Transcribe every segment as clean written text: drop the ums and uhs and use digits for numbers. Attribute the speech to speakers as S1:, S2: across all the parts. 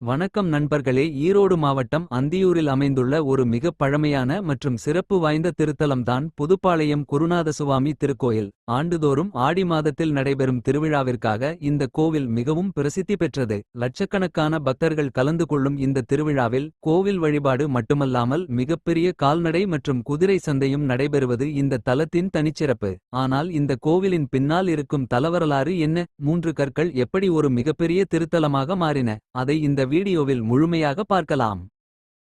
S1: வணக்கம் நண்பர்களே, ஈரோடு மாவட்டம் அந்தியூரில் அமைந்துள்ள ஒரு மிகப் பழமையான மற்றும் சிறப்பு வாய்ந்த திருத்தலம்தான் புதுப்பாளையம் குருநாதசுவாமி திருக்கோயில். ஆண்டுதோறும் ஆடி மாதத்தில் நடைபெறும் திருவிழாவிற்காக இந்த கோவில் மிகவும் பிரசித்தி பெற்றது. லட்சக்கணக்கான பக்தர்கள் கலந்து கொள்ளும் இந்த திருவிழாவில் கோவில் வழிபாடு மட்டுமல்லாமல் மிகப்பெரிய கால்நடை மற்றும் குதிரை சந்தையும் நடைபெறுவது இந்த தலத்தின் தனிச்சிறப்பு. ஆனால் இந்த கோவிலின் பின்னால் இருக்கும் தலவரலாறு என்ன? 3 கற்கள் எப்படி ஒரு மிகப்பெரிய திருத்தலமாக மாறின? அதை இந்த வீடியோவில் முழுமையாக பார்க்கலாம்.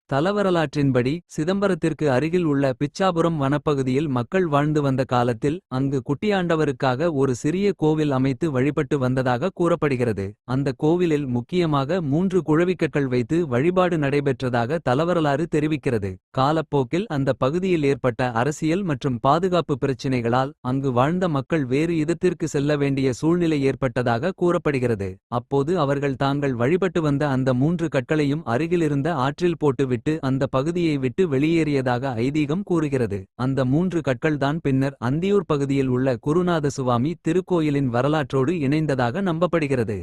S1: தலவரலாற்றின்படி சிதம்பரத்திற்கு அருகில் உள்ள பிச்சாபுரம் வனப்பகுதியில் மக்கள் வாழ்ந்து வந்த காலத்தில் அங்கு குட்டியாண்டவருக்காக ஒரு சிறிய கோவில் அமைத்து வழிபட்டு வந்ததாக கூறப்படுகிறது. அந்த கோவிலில் முக்கியமாக 3 குழவிக்கற்கள் வைத்து வழிபாடு நடைபெற்றதாக தலவரலாறு தெரிவிக்கிறது. காலப்போக்கில் அந்த பகுதியில் ஏற்பட்ட அரசியல் மற்றும் பாதுகாப்பு பிரச்சினைகளால் அங்கு வாழ்ந்த மக்கள் வேறு இடத்திற்கு செல்ல வேண்டிய சூழ்நிலை ஏற்பட்டதாக கூறப்படுகிறது. அப்போது அவர்கள் தாங்கள் வழிபட்டு வந்த அந்த 3 கற்களையும் அருகிலிருந்த ஆற்றில் போட்டு விட்டு அந்த பகுதியை விட்டு வெளியேறியதாக ஐதீகம் கூறுகிறது. அந்த 3 கற்கள்தான் பின்னர் அந்தியூர் பகுதியில் உள்ள குருநாதசுவாமி திருக்கோயிலின் வரலாற்றோடு இணைந்ததாக நம்பப்படுகிறது.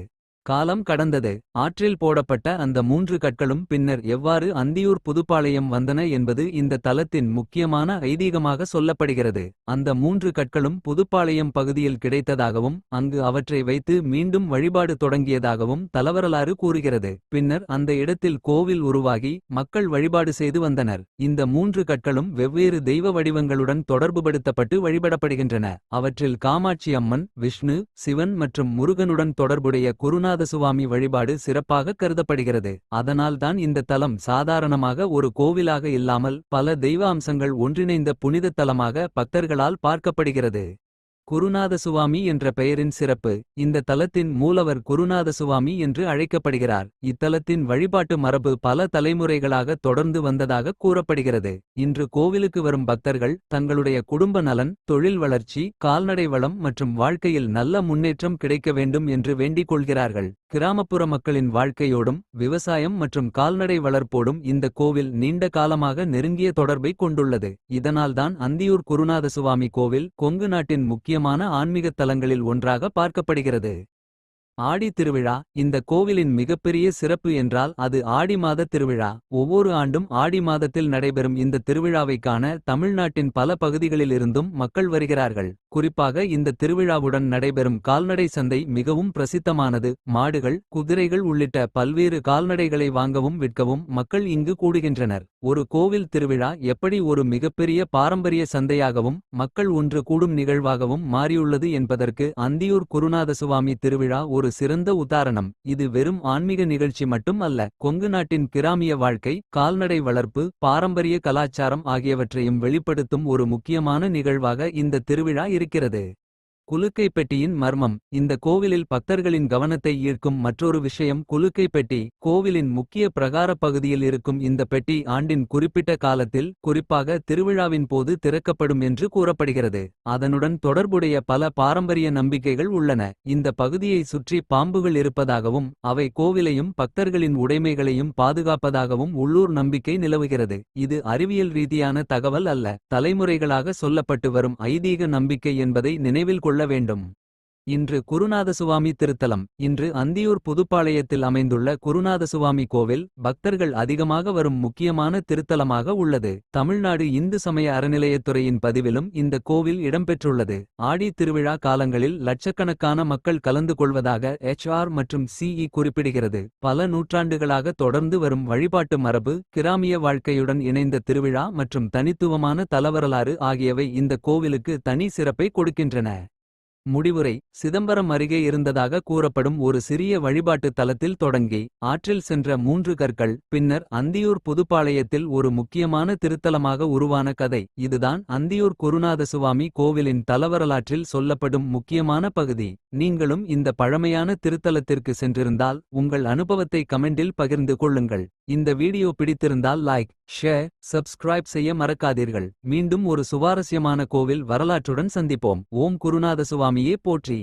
S1: காலம் கடந்தது. ஆற்றில் போடப்பட்ட அந்த 3 கற்களும் பின்னர் எவ்வாறு அந்தியூர் புதுப்பாளையம் வந்தன என்பது இந்த தலத்தின் முக்கியமான ஐதீகமாக சொல்லப்படுகிறது. அந்த 3 கற்களும் புதுப்பாளையம் பகுதியில் கிடைத்ததாகவும் அங்கு அவற்றை வைத்து மீண்டும் வழிபாடு தொடங்கியதாகவும் தலவரலாறு கூறுகிறது. பின்னர் அந்த இடத்தில் கோவில் உருவாகி மக்கள் வழிபாடு செய்து வந்தனர். இந்த 3 கற்களும் வெவ்வேறு தெய்வ வடிவங்களுடன் தொடர்புபடுத்தப்பட்டு வழிபடப்படுகின்றன. அவற்றில் காமாட்சி அம்மன், விஷ்ணு, சிவன் மற்றும் முருகனுடன் தொடர்புடைய குருநாதசுவாமி வழிபாடு சிறப்பாக கருதப்படுகிறது. அதனால்தான் இந்த தலம் சாதாரணமாக ஒரு கோவிலாக இல்லாமல் பல தெய்வ அம்சங்கள் ஒன்றிணைந்த புனித தலமாக பக்தர்களால் பார்க்கப்படுகிறது. குருநாதசுவாமி என்ற பெயரின் சிறப்பு. இந்த தலத்தின் மூலவர் குருநாதசுவாமி என்று அழைக்கப்படுகிறார். இத்தலத்தின் வழிபாட்டு மரபு பல தலைமுறைகளாக தொடர்ந்து வந்ததாக கூறப்படுகிறது. இன்று கோவிலுக்கு வரும் பக்தர்கள் தங்களுடைய குடும்ப நலன், தொழில் வளர்ச்சி, கால்நடை வளம் மற்றும் வாழ்க்கையில் நல்ல முன்னேற்றம் கிடைக்க வேண்டும் என்று வேண்டிக் கொள்கிறார்கள். கிராமப்புற மக்களின் வாழ்க்கையோடும் விவசாயம் மற்றும் கால்நடை வளர்ப்போடும் இந்த கோவில் நீண்ட காலமாக நெருங்கிய தொடர்பை கொண்டுள்ளது. இதனால்தான் அந்தியூர் குருநாதசுவாமி கோவில் கொங்கு நாட்டின் முக்கியமான ஆன்மீகத் தலங்களில் ஒன்றாக பார்க்கப்படுகிறது. ஆடி திருவிழா. இந்த கோவிலின் மிகப்பெரிய சிறப்பு என்றால் அது ஆடி மாத திருவிழா. ஒவ்வொரு ஆண்டும் ஆடி மாதத்தில் நடைபெறும் இந்த திருவிழாவை காண தமிழ்நாட்டின் பல பகுதிகளிலிருந்தும் மக்கள் வருகிறார்கள். குறிப்பாக இந்த திருவிழாவுடன் நடைபெறும் கால்நடை சந்தை மிகவும் பிரசித்தமானது. மாடுகள், குதிரைகள் உள்ளிட்ட பல்வேறு கால்நடைகளை வாங்கவும் விற்கவும் மக்கள் இங்கு கூடுகின்றனர். ஒரு கோவில் திருவிழா எப்படி ஒரு மிகப்பெரிய பாரம்பரிய சந்தையாகவும் மக்கள் ஒன்று கூடும் நிகழ்வாகவும் மாறியுள்ளது என்பதற்கு அந்தியூர் குருநாதசுவாமி திருவிழா ஒரு சிறந்த உதாரணம். இது வெறும் ஆன்மீக நிகழ்ச்சி மட்டும் அல்ல, கொங்கு நாட்டின் கிராமிய வாழ்க்கை, கால்நடை வளர்ப்பு, பாரம்பரிய கலாச்சாரம் ஆகியவற்றையும் வெளிப்படுத்தும் ஒரு முக்கியமான நிகழ்வாக இந்த திருவிழா இருக்கிறது. குலுக்கை பெட்டியின் மர்மம். இந்த கோவிலில் பக்தர்களின் கவனத்தை ஈர்க்கும் மற்றொரு விஷயம் குலுக்கை பெட்டி. கோவிலின் முக்கிய பிரகார பகுதியில் இருக்கும் இந்த பெட்டி ஆண்டின் குறிப்பிட்ட காலத்தில், குறிப்பாக திருவிழாவின் போது திறக்கப்படும் என்று கூறப்படுகிறது. அதனுடன் தொடர்புடைய பல பாரம்பரிய நம்பிக்கைகள் உள்ளன. இந்த பகுதியை சுற்றி பாம்புகள் இருப்பதாகவும் அவை கோவிலையும் பக்தர்களின் உடைமைகளையும் பாதுகாப்பதாகவும் உள்ளூர் நம்பிக்கை நிலவுகிறது. இது அறிவியல் ரீதியான தகவல் அல்ல, தலைமுறைகளாக சொல்லப்பட்டு வரும் ஐதீக நம்பிக்கை என்பதை நினைவில் கொள்ள வேண்டும். இன்று குருநாதசுவாமி திருத்தலம். இன்று அந்தியூர் புதுப்பாளையத்தில் அமைந்துள்ள குருநாதசுவாமி கோவில் பக்தர்கள் அதிகமாக வரும் முக்கியமான திருத்தலமாக உள்ளது. தமிழ்நாடு இந்து சமய அறநிலையத்துறையின் பதிவிலும் இந்த கோவில் இடம்பெற்றுள்ளது. ஆடி திருவிழா காலங்களில் லட்சக்கணக்கான மக்கள் கலந்து கொள்வதாக HR மற்றும் CE குறிப்பிடுகிறது. பல நூற்றாண்டுகளாக தொடர்ந்து வரும் வழிபாட்டு மரபு, கிராமிய வாழ்க்கையுடன் இணைந்த திருவிழா மற்றும் தனித்துவமான தலவரலாறு ஆகியவை இந்த கோவிலுக்கு தனி சிறப்பை கொடுக்கின்றன. முடிவுரை. சிதம்பரம் அருகே இருந்ததாக கூறப்படும் ஒரு சிறிய வழிபாட்டு தலத்தில் தொடங்கி ஆற்றில் சென்ற 3 கற்கள் பின்னர் அந்தியூர் புதுப்பாளையத்தில் ஒரு முக்கியமான திருத்தலமாக உருவான கதை. இதுதான் அந்தியூர் குருநாதசுவாமி கோவிலின் தலவரலாற்றில் சொல்லப்படும் முக்கியமான பகுதி. நீங்களும் இந்த பழமையான திருத்தலத்திற்கு சென்றிருந்தால் உங்கள் அனுபவத்தை கமெண்டில் பகிர்ந்து கொள்ளுங்கள். இந்த வீடியோ பிடித்திருந்தால் லைக், ஷேர், சப்ஸ்கிரைப் செய்ய மறக்காதீர்கள். மீண்டும் ஒரு சுவாரஸ்யமான கோவில் வரலாற்றுடன் சந்திப்போம். ஓம் குருநாதசுவாமியே போற்றி.